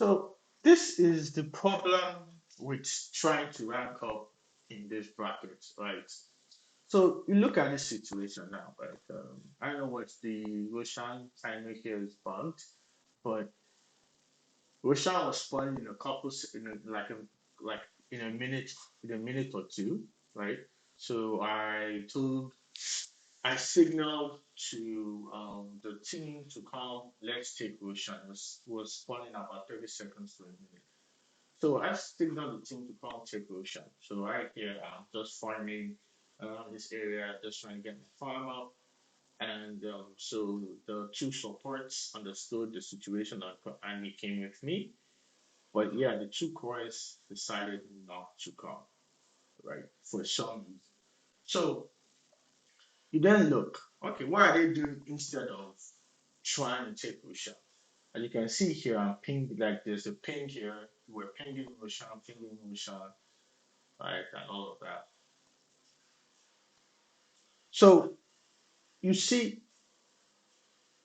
So this is the problem with trying to rank up in this bracket, right? So you look at this situation now, right? I don't know what the Roshan timer here is bugged, but Roshan was spawning in a couple in like in a minute or two, right? So I signaled to the team to come. Let's take Roshan. Was spawning about 30 seconds to a minute. So I signaled the team to come take Roshan. So right here, I'm just farming around this area, just trying to get my farm up. And so the two supports understood the situation and he came with me. But yeah, the two cores decided not to come, right? For some reason. So you then look, okay, what are they doing instead of trying to take Roshan? As you can see here, I'm ping like there's a ping here. We're pinging Roshan, right, and all of that. So you see,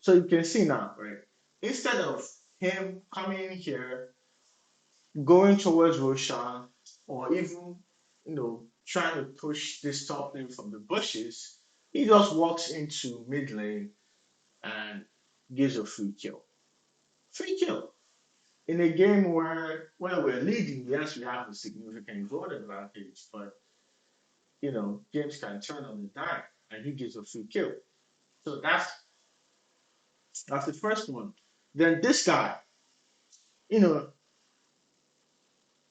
so you can see now, right? Instead of him coming in here, going towards Roshan, or even trying to push this top lane from the bushes, he just walks into mid lane and gives a free kill. Free kill. In a game where when we're leading, yes, we have a significant goal advantage, but games can turn on the dime and he gives a free kill. So that's the first one. Then this guy, you know,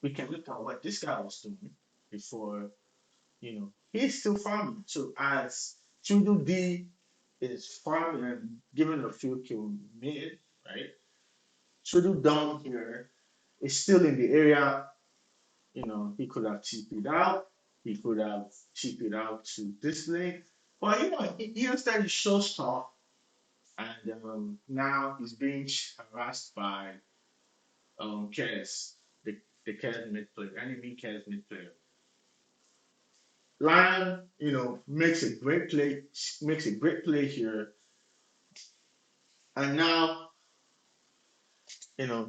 we can look at what this guy was doing before, he's still farming. So as Chudu D is farming and giving a few kill mid, right? Chudu down here is still in the area. He could have TP'd out. He could have TP'd out to this lane. But he instead shows stuff and now he's being harassed by Kez, the Kez mid player, enemy Kez mid player. Lion, makes a great play here, and now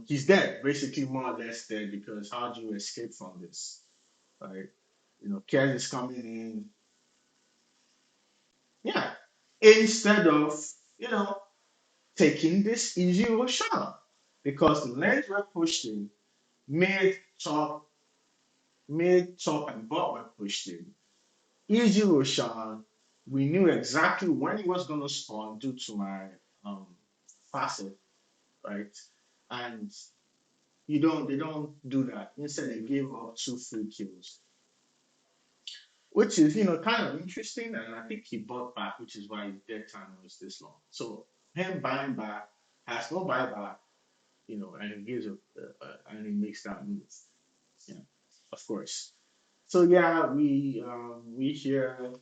he's dead, basically more or less dead because how do you escape from this, right? Kez is coming in, yeah, instead of you know taking this easy shot because the lanes were pushed in, mid, top, and bot were pushed in. Easy Roshan, we knew exactly when he was going to spawn due to my um, facet, right? And they don't do that. Instead, they gave up two free kills, which is, kind of interesting. And I think he bought back, which is why his dead time was this long. So him buying back has no buyback, and he and he makes that move. Yeah, of course. So yeah, we here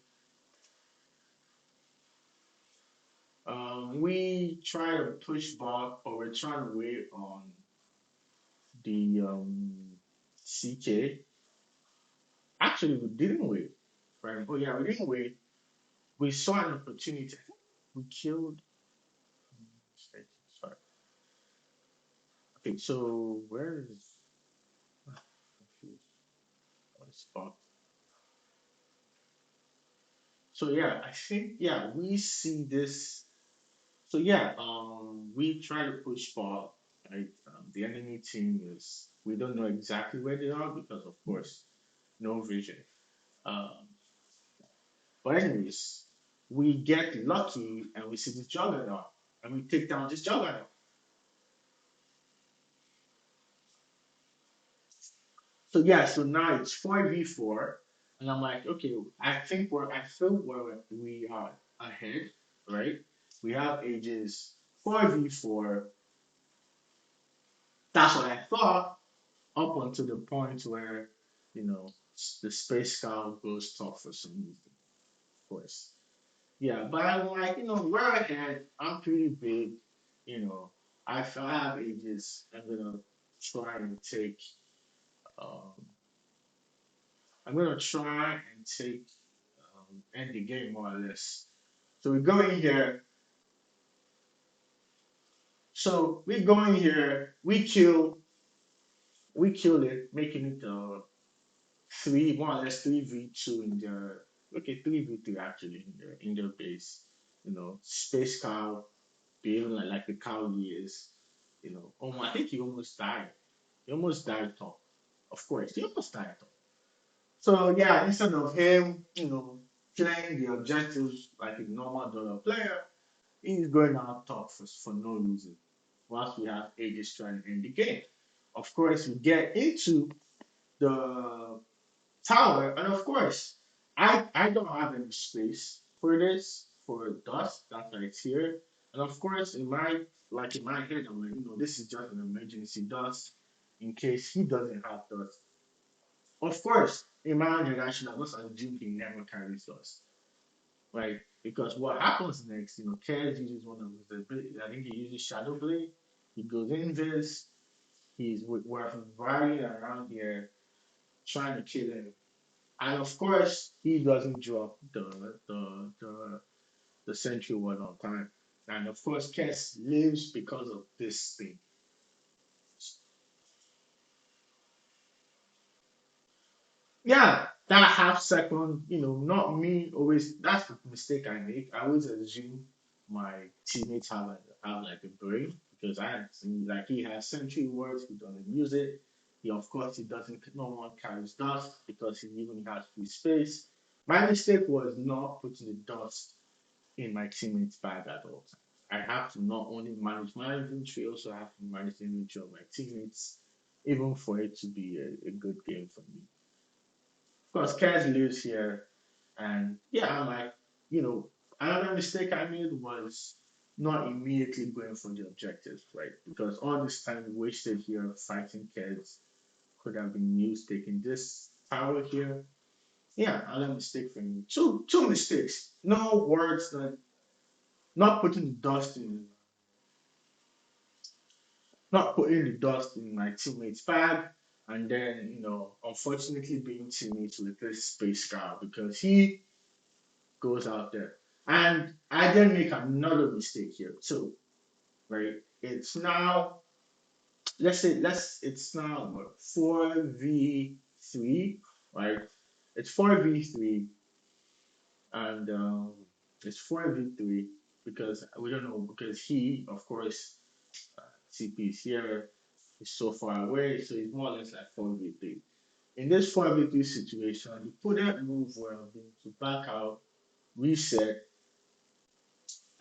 we try to push back, or we're trying to wait on the CK. Actually, we didn't wait, right? Oh yeah, we didn't wait. We saw an opportunity. I think we killed. Sorry. Okay, so where is? ah, confused. What is spot? So yeah, I think yeah we see this. So yeah, we try to push back. Right, the enemy team is we don't know exactly where they are because of course no vision. Um, but anyways, we get lucky and we see this juggernaut and we take down this juggernaut. So yeah, so now it's 4v4, and I'm like, okay, I feel we are ahead, right? We have ages 4v4. That's what I thought up until the point where you know the space scout goes tough for some reason, of course. Yeah, but I'm like, we're ahead. I'm pretty big, you know. I have ages. I'm gonna try and take. Um, I'm gonna try and take end the game more or less. So we go in here. So we go in here. We kill. we killed it, making it three, more or less 3v2 in their, okay, 3v3 actually in their base. Space cow behaving like the cow he is. I think he almost died. He almost died top. Of course, he almost died top. So yeah, instead of him, playing the objectives like a normal dollar player, he's going out top for no reason. Whilst we have Aegis trying to end the game. Of course, we get into the tower, and of course, I don't have any space for this for dust. That's why it's here. And of course, in my head, I'm like, this is just an emergency dust in case he doesn't have dust. Of course, in my head, I should have just assumed he never carries dust, right? Because what happens next, Kez uses one of his abilities. I think he uses Shadow Blade. He goes in this. We're riding around here trying to kill him. And of course, he doesn't drop the century one on time. And of course, Kess lives because of this thing. Yeah, that half second, not me always. That's the mistake I make. I always assume my teammates have like a brain because I had seen like he has century words, he doesn't use it. Of course he doesn't. No one carries dust because he even has free space. My mistake was not putting the dust in my teammates' bag at all times. I have to not only manage my inventory, also have to manage the inventory of my teammates, even for it to be a good game for me. Of course, Kaz lives here, and yeah, I'm like, you know, another mistake I made was not immediately going for the objectives, right? Because all this time wasted here fighting Kaz could have been used taking this tower here. Yeah, another mistake for me. Two mistakes. No words that not putting the dust in not putting the dust in my teammates' bag, and then unfortunately being teammates with this space guy because he goes out there. And I then make another mistake here too, right? It's now let's it's now what, 4v3, right? It's 4v3 and it's 4v3 because we don't know because he of course CP is here, he's so far away, so it's more or less like 4v3. In this 4v3 situation, the prudent move would have been to back out, reset,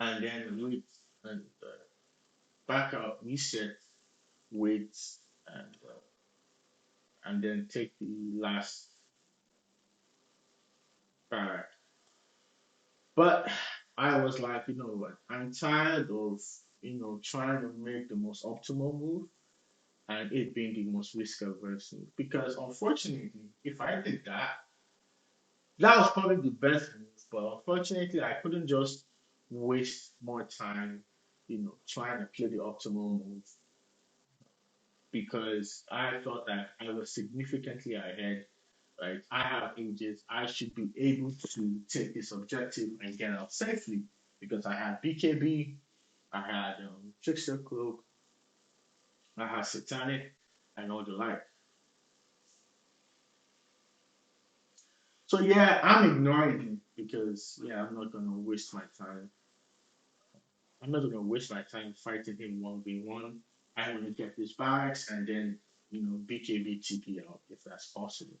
and then wait, and back out, reset, wait, and uh, and then take the last barrack. But I was like, you know what? I'm tired of trying to make the most optimal move and it being the most risk averse move. Because unfortunately, if I did that, that was probably the best move. But unfortunately, I couldn't just waste more time, trying to play the optimal move because I thought that I was significantly ahead. Right, I have ages. I should be able to take this objective and get out safely because I had BKB, I had Trickster Cloak, I had Satanic, and all the like. So yeah, I'm ignoring him because yeah, I'm not gonna waste my time fighting him 1v1. I want to get this barracks and then BKB TP out if that's possible.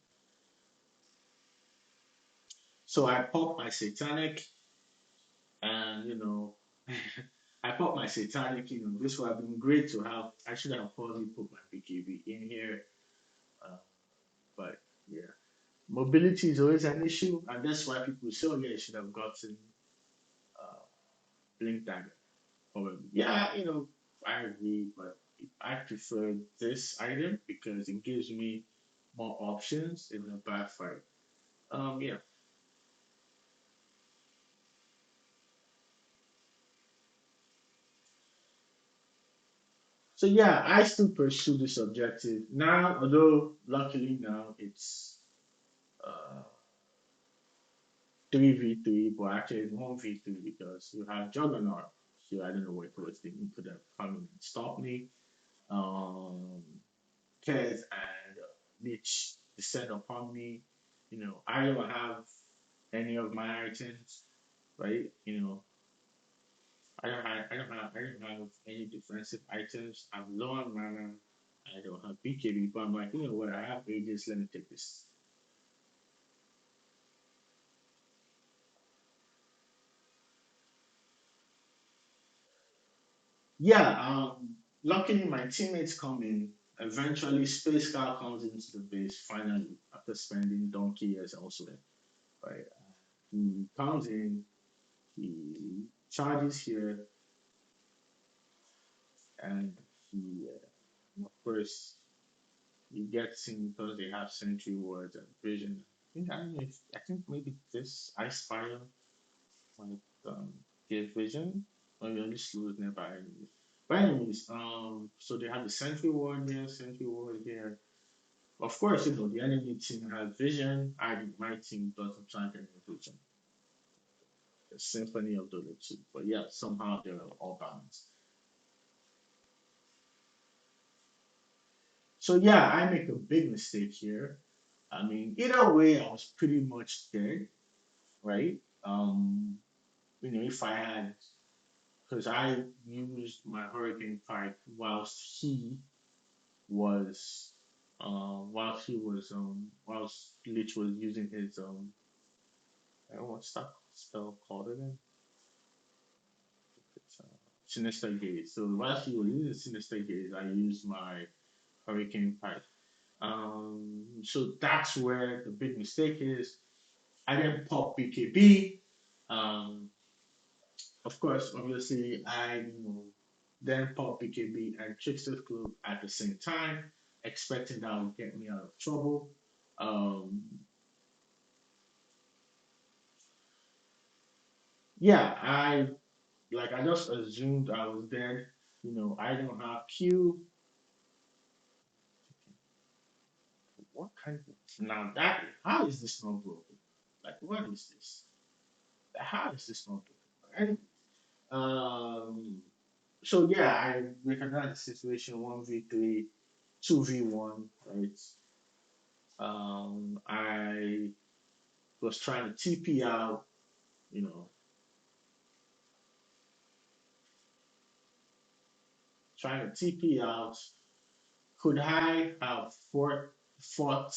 So I pop my Satanic and I pop my Satanic. This would have been great to have. I should have probably put my BKB in here, uh, but yeah. Mobility is always an issue, and that's why people say, "Oh yeah, you should have gotten uh, Blink Dagger." Probably, yeah, I agree, but I prefer this item because it gives me more options in a bad fight. Yeah. So yeah, I still pursue this objective now. Although luckily now it's uh 3v3, but actually it's 1v3 because you have Juggernaut. So I don't know what was thinking could have come and stop me. Um, Kez Lich descend upon me. I don't have any of my items, right? I don't have any defensive items. I'm low on mana. I don't have BKB, but I'm like, you know what? I have Aegis. Let me take this. Yeah. Luckily, my teammates come in. Eventually, Space Car comes into the base. Finally, after spending donkey years elsewhere, right? He comes in. He charges here, and he, of course, he gets in because they have sentry wards and vision. I think maybe this Ice Fire might give vision or you only slows nearby enemies. But anyways, so they have the sentry ward here, sentry ward here. Of course, the enemy team has vision. My team doesn't track any vision. The Symphony of Dota 2. But yeah, somehow they're all balanced. So yeah, I make a big mistake here. I mean, either way, I was pretty much dead, right? If I had, because I used my Hurricane Pike was, whilst Lich was using his, I don't know what's that spell called again? It's, Sinister Gaze. So whilst he was using Sinister Gaze, I used my Hurricane Pike. So that's where the big mistake is. I didn't pop BKB. Um, of course, obviously, then pop BKB and Trickster's Club at the same time, expecting that would get me out of trouble. Um, yeah, I just assumed I was dead. I don't have Q. What kind of now that how is this not broken? Like what is this? How is this not broken? Um, so yeah, I recognize the situation 1v3, 2v1, right? I was trying to TP out, you know, trying to TP out. Could I have fought